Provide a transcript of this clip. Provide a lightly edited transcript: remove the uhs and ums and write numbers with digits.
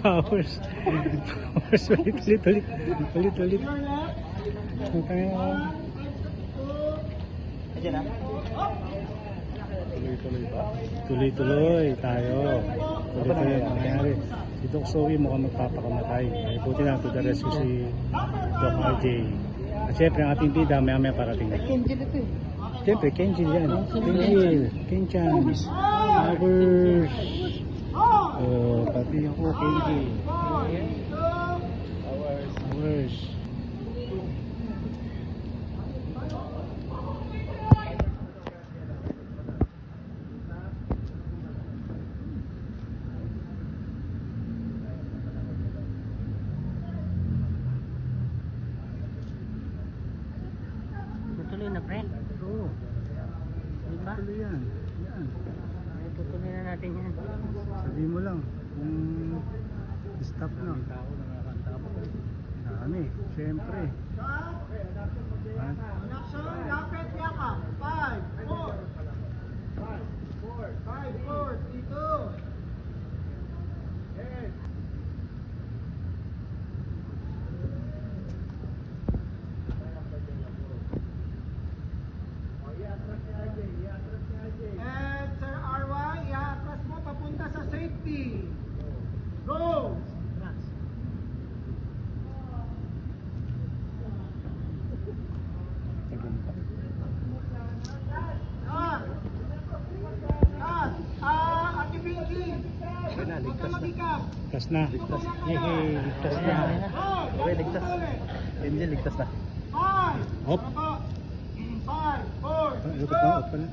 Powers. Powers, ulit. Tuloy-tuloy ba? Tuloy tayo. Tuloy ang nangyayari. Si Doc Zoe mukhang magpapakamatay. Ay, buti na to the rescue si Doc RJ. At syempre ang ating bida maya parating na. Kenjil ito eh. Syempre, Kenjil yan. Kenchan. Powers. Oh, pati ako, Kenjil. Powers. Tutuloy na, pre. Oo. Diba? Tuloy yan. Yan. Ay, tutuloy na natin yan. Sabi mo lang kung stop na. Dami, syempre. Action, lapit yaka. 5, 4. 5, 4, 3, 2. Yes. And Sir RY, i-atras mo papunta sa safety. Go! Ate Pinky, huwag ka mag-ikap. Kas na. Yehey, ligtas na. Okay, ligtas. Kenjil, ligtas na. 5, Hop. 5, 4, Lukot na, hop pala.